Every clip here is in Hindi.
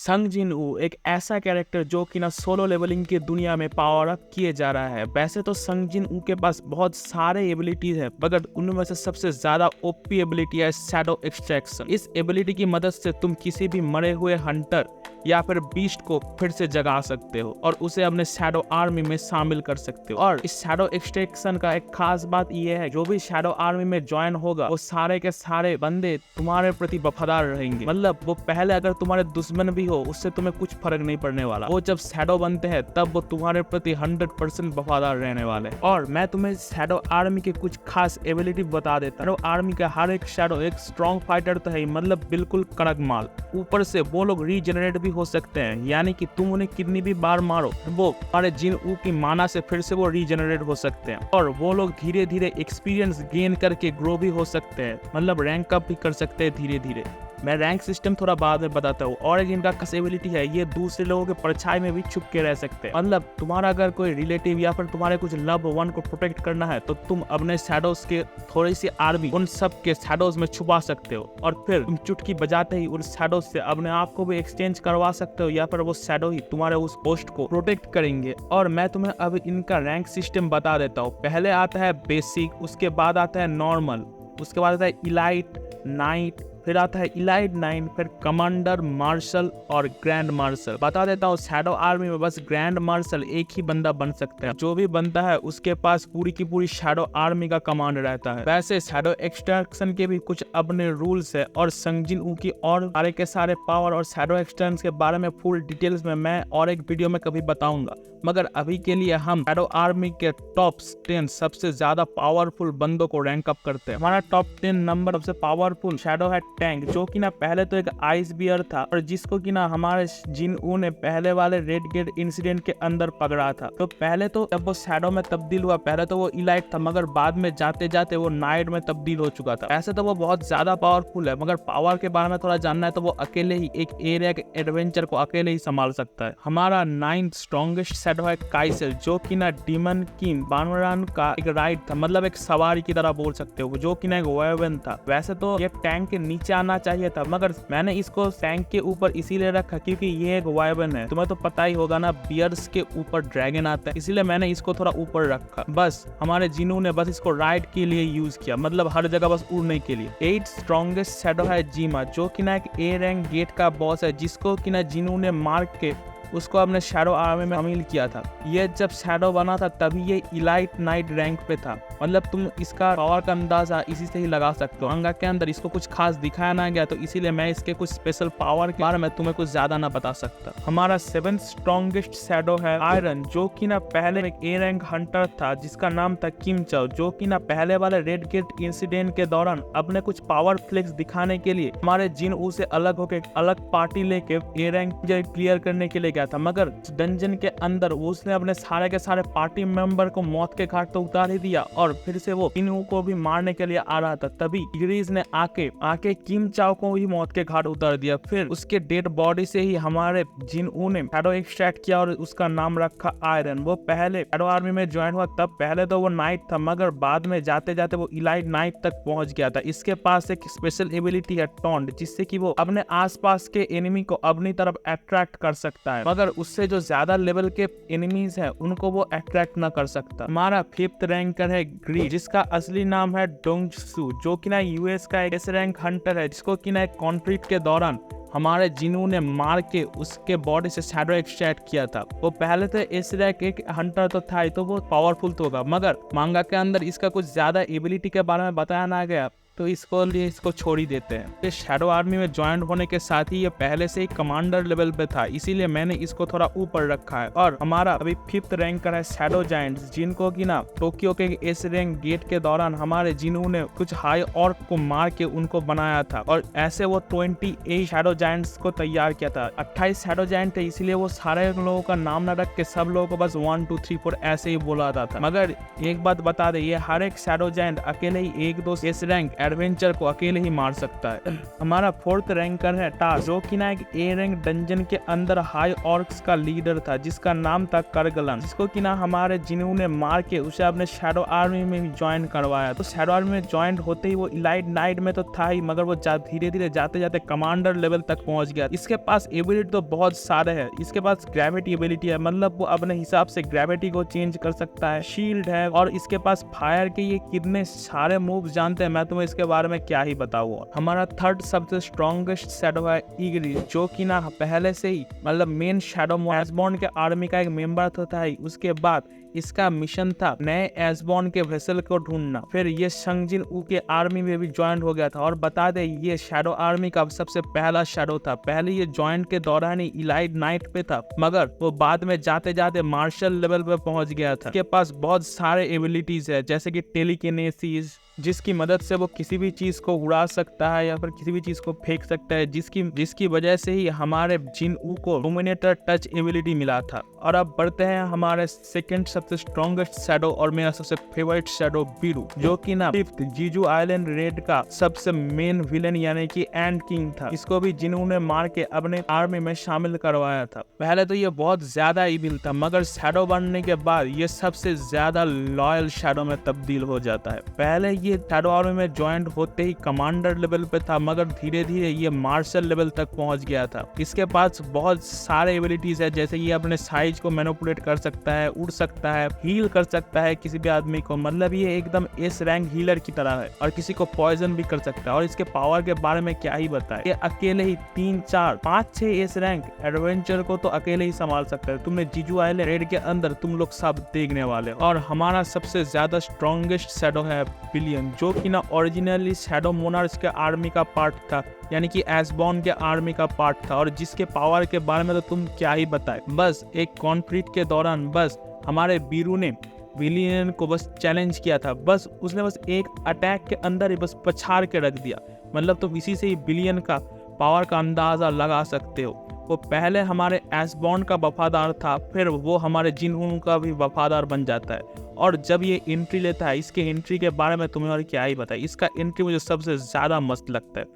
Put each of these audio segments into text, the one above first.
संग जिन वू एक ऐसा कैरेक्टर जो कि ना सोलो लेवलिंग की दुनिया में पावर अप किए जा रहा है। वैसे तो संग जिन वू के पास बहुत सारे एबिलिटीज है, मगर उनमें से सबसे ज्यादा ओपी एबिलिटी है शैडो एक्सट्रैक्शन। इस एबिलिटी की मदद से तुम किसी भी मरे हुए हंटर या फिर बीस्ट को फिर से जगा सकते हो और उसे अपने शैडो आर्मी में शामिल कर सकते हो। और इस शैडो एक्सट्रैक्शन का एक खास बात यह है, जो भी शैडो आर्मी में ज्वाइन होगा वो सारे के सारे बंदे तुम्हारे प्रति वफादार रहेंगे। मतलब वो पहले अगर तुम्हारे दुश्मन भी हो उससे तुम्हें कुछ फर्क नहीं पड़ने वाला। वो जब शैडो बनते हैं तब वो तुम्हारे प्रति 100% वफादार रहने वाले। और मैं तुम्हें शैडो आर्मी के कुछ खास एबिलिटी बता देता हूँ। आर्मी का हर एक शैडो एक स्ट्रॉन्ग फाइटर तो है, मतलब बिल्कुल कड़क माल। ऊपर से वो लोग रीजनरेट भी हो सकते हैं, यानी कि तुम उन्हें कितनी भी बार मारो वो हमारे जिन ऊ की माना से फिर से वो रीजनरेट हो सकते हैं। और वो लोग धीरे धीरे एक्सपीरियंस गेन करके ग्रो भी हो सकते हैं, मतलब रैंक अप भी कर सकते हैं धीरे धीरे। मैं रैंक सिस्टम थोड़ा बाद में बताता हूँ। और एक इनका खास एबिलिटी है, ये दूसरे लोगों के परछाई में भी छुप के रह सकते हैं। मतलब तुम्हारा अगर कोई रिलेटिव या फिर तुम्हारे कुछ लव वन को प्रोटेक्ट करना है तो तुम अपने शैडोज के थोड़ी सी आर्मी उन सब के शैडोज में छुपा सकते हो और फिर तुम चुटकी बजाते ही उन शैडोज से अपने आप को भी एक्सचेंज करवा सकते हो, या फिर वो शैडो ही तुम्हारे उस पोस्ट को प्रोटेक्ट करेंगे। और मैं तुम्हें अब इनका रैंक सिस्टम बता देता हूँ। पहले आता है बेसिक, उसके बाद आता है नॉर्मल, उसके बाद आता है इलाइट, नाइट, फिर आता है इलाइट 9, फिर कमांडर, मार्शल और ग्रैंड मार्शल। बता देता हूँ शैडो आर्मी में बस ग्रैंड मार्शल एक ही बंदा बन सकता है। जो भी बनता है उसके पास पूरी की पूरी शैडो आर्मी का कमांड रहता है। वैसे शैडो एक्सट्रैक्शन के भी कुछ अपने रूल्स है और संग जिन वू की और सारे के सारे पावर और शैडो एक्सट्रैक्शन के बारे में फुल डिटेल्स में मैं और एक वीडियो में कभी बताऊंगा। मगर अभी के लिए हम शैडो आर्मी के टॉप 10 सबसे ज्यादा पावरफुल बंदों को रैंक अप करते हैं। हमारा टॉप 10 नंबर सबसे पावरफुल शैडो है टैंक, जो कि ना पहले तो एक आइस बियर था और जिसको कि ना हमारे जिन ऊ ने पहले वाले रेड गेट इंसिडेंट के अंदर पकड़ा था। तो पहले तो जब वो शैडो में तब्दील हुआ, पहले तो वो इलाइट था, मगर बाद में जाते जाते वो नाइट में तब्दील हो चुका था। ऐसे तो वो बहुत ज्यादा पावरफुल है, मगर पावर के बारे में थोड़ा जानना है तो वो अकेले ही एक एरिया के एडवेंचर को अकेले ही संभाल सकता है। हमारा 9th स्ट्रॉन्गेस्ट शैडो है काइसेल, जो कि ना डीमन किंग बानवरान का एक राइड था, मतलब एक सवारी की तरह बोल सकते हो, जो कि ना एक वेवन था। वैसे तो ये टैंक के नीचे आना चाहिए था, मगर मैंने इसको टैंक के ऊपर इसीलिए रखा क्योंकि ये एक वाइबन है। तुम्हें तो पता ही होगा ना, बियर्स के ऊपर ड्रैगन आता है, इसीलिए मैंने इसको थोड़ा ऊपर रखा। बस हमारे जिनू ने बस इसको राइड के लिए यूज किया, मतलब हर जगह बस उड़ने के लिए। 8th स्ट्रॉन्गेस्ट शैडो है जीमा, जो कि ना एक ए रैंक गेट का बॉस है, जिसको कि ना जिनू ने मार के उसको अपने शैडो आर्मी में शामिल किया था। ये जब शैडो बना था तभी ये इलाइट नाइट रैंक पे था, मतलब तुम इसका पावर का अंदाजा इसी से ही लगा सकते हो। मंगा के अंदर इसको कुछ खास दिखाया ना गया, तो इसीलिए मैं इसके कुछ स्पेशल पावर के बारे में तुम्हें कुछ ज्यादा ना बता सकता। हमारा 7th स्ट्रॉन्गेस्ट शैडो है आयरन, जो कि ना पहले एक ए रैंक हंटर था जिसका नाम था किम चाओ, जो कि ना पहले वाले रेड गेट इंसिडेंट के दौरान अपने कुछ पावर फ्लेक्स दिखाने के लिए हमारे जिन ऊ से अलग होकर अलग पार्टी लेके ए रैंक क्लियर करने के लिए था। मगर डंजन के अंदर उसने अपने सारे के सारे पार्टी मेंबर को मौत के घाट तो उतार ही दिया और फिर से वो किम को भी मारने के लिए आ रहा था। तभी इग्रीज ने आके किम चाओ को भी मौत के घाट उतार दिया। फिर उसके डेड बॉडी से ही हमारे जिन ऊ ने शैडो एक्सट्रैक्ट किया और उसका नाम रखा आयरन। वो पहले शैडो आर्मी में ज्वाइन हुआ, तब पहले तो वो नाइट था, मगर बाद में जाते जाते वो इलाइट नाइट तक पहुंच गया था। इसके पास एक स्पेशल एबिलिटी है टॉन्ट, जिससे कि वो अपने आसपास के एनिमी को अपनी तरफ अट्रैक्ट कर सकता है, मगर उससे जो ज्यादा लेवल के एनिमीज हैं उनको वो अट्रैक्ट ना कर सकता। हमारा 5th रैंकर है ग्री, जिसका असली नाम है डोंगसू, जो कि ना यूएस का एक रैंक हंटर है, जिसको कि ना एक कॉन्फ्लिक्ट के दौरान हमारे जिनू ने मार के उसके बॉडी से शैडो एक्सट्रैक्ट किया था। वो पहले तो इस रैंक एक हंटर तो था ही, तो वो पावरफुल तो होगा, मगर मांगा के अंदर इसका कुछ ज्यादा एबिलिटी के बारे में बताया ना गया, तो इसको छोड़ ही देते हैं। ये शैडो आर्मी में ज्वाइन होने के साथ ही ये पहले से ही कमांडर लेवल पे था, इसीलिए मैंने इसको थोड़ा ऊपर रखा है। और हमारा अभी 5th रैंकर है शैडो जायंट्स, जिनको कि ना टोक्यो के एस रैंक गेट के दौरान हमारे जिनू ने कुछ हाई ऑर्क को मार के उनको बनाया था, और ऐसे वो 28 शैडो जायंट्स को तैयार किया था। 28 शैडो जायंट थे, इसलिए वो सारे लोगों का नाम न रख के सब लोगों को बस 1 2 3 4 ऐसे ही बोला था। मगर एक बात बता दे, ये हर एक शैडो जायंट अकेले ही 1-2 एस रैंक एडवेंचर को अकेले ही मार सकता है। हमारा फोर्थ रैंकर है टास, जो कि ना एक ए रैंक डंजन के अंदर हाई ऑर्क्स का लीडर था, जिसका नाम था करगलन, जिसको कि ना हमारे जिन्हों ने मार के उसे अपने शैडो आर्मी में भी ज्वाइन करवाया। तो शैडो आर्मी में ज्वाइन होते ही वो इलाइट नाइट में तो था ही, मगर वो धीरे धीरे जाते जाते कमांडर लेवल तक पहुंच गया। इसके पास एबिलिटी तो बहुत सारे है। इसके पास ग्रेविटी एबिलिटी है, मतलब वो अपने हिसाब से ग्रेविटी को चेंज कर सकता है। शील्ड है, और इसके पास फायर के ये कितने सारे मूव्स जानते हैं, मैं तुम्हें इसके बारे में क्या ही बताऊँ। हमारा थर्ड सबसे स्ट्रॉन्गेस्ट शैडो है ईगरी, जो कि ना पहले से ही मतलब मेन शैडो एसबॉर्न के आर्मी का एक मेंबर तो था ही। उसके बाद इसका मिशन था नए एसबॉर्न के वेसल को ढूंढना। फिर ये संजिन ऊ के आर्मी में भी ज्वाइन हो गया था। और बता दे, ये शैडो आर्मी का सबसे पहला शैडो था। पहले ये ज्वाइन के दौरान ही इलाइट नाइट पे था, मगर वो बाद में जाते जाते मार्शल लेवल पे पहुंच गया था। इसके पास बहुत सारे एबिलिटीज है, जैसे कि टेलीकिनेसिस, जिसकी मदद से वो किसी भी चीज को उड़ा सकता है या फिर किसी भी चीज को फेंक सकता है, जिसकी वजह से ही हमारे जिन ऊ को डोमिनेटर टच एबिलिटी मिला था। और अब बढ़ते हैं हमारे सेकंड सबसे स्ट्रॉन्गेस्ट शैडो और मेरा सबसे फेवरेट शैडो बीरू, जो कि ना फिफ्थ जीजू आइलैंड रेड का सबसे मेन विलेन यानी कि एंड किंग था। इसको भी जिन्हों ने मार के अपने आर्मी में शामिल करवाया था। पहले तो ये बहुत ज्यादा इविल था, मगर शैडो बनने के बाद ये सबसे ज्यादा लॉयल शैडो में तब्दील हो जाता है। पहले ये शैडो आर्मी में ज्वाइन होते ही कमांडर लेवल पे था, मगर धीरे धीरे ये मार्शल लेवल तक पहुंच गया था। इसके पास बहुत सारे एबिलिटीज है, जैसे ये अपने साइज को मैनिपुलेट कर सकता है, उड़ सकता है, हील कर सकता है किसी भी आदमी को, मतलब ये एकदम एस रैंक हीलर की तरह है। और किसी को पॉइजन भी कर सकता है। और इसके पावर के बारे में क्या ही बताए, ये अकेले ही 3, 4, 5, 6 एस रैंक एडवेंचर को तो अकेले ही संभाल सकता है। तुमने जीजू आइलैंड रेड के अंदर तुम लोग सब देखने वाले हो। और हमारा सबसे ज्यादा स्ट्रॉन्गेस्ट शैडो है बिलियन, जो कि ना ओरिजिनली शैडो मोनार्च के आर्मी का पार्ट था, यानी कि एसबॉर्न के आर्मी का पार्ट था। और जिसके पावर के बारे में तो तुम क्या ही बताए। बस एक कॉन्फ्लिक्ट के दौरान बस हमारे बीरू ने विलियन को बस चैलेंज किया था, बस उसने बस एक अटैक के अंदर ही बस पछाड़ के रख दिया। मतलब तुम इसी से ही बिलियन का पावर का अंदाजा लगा सकते हो। वो पहले हमारे एसबॉर्न का वफादार था, फिर वो हमारे जिनहून का भी वफादार बन जाता है। और जब ये एंट्री लेता है, इसके एंट्री के बारे में तुम्हें और क्या ही बताए, इसका एंट्री मुझे सबसे ज़्यादा मस्त लगता है।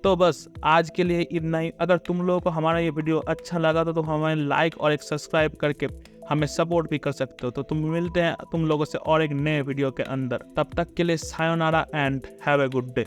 तो बस आज के लिए इतना ही। अगर तुम लोगों को हमारा ये वीडियो अच्छा लगा तो हमें लाइक और एक सब्सक्राइब करके हमें सपोर्ट भी कर सकते हो। तो तुम मिलते हैं तुम लोगों से और एक नए वीडियो के अंदर। तब तक के लिए sayonara and have a good day.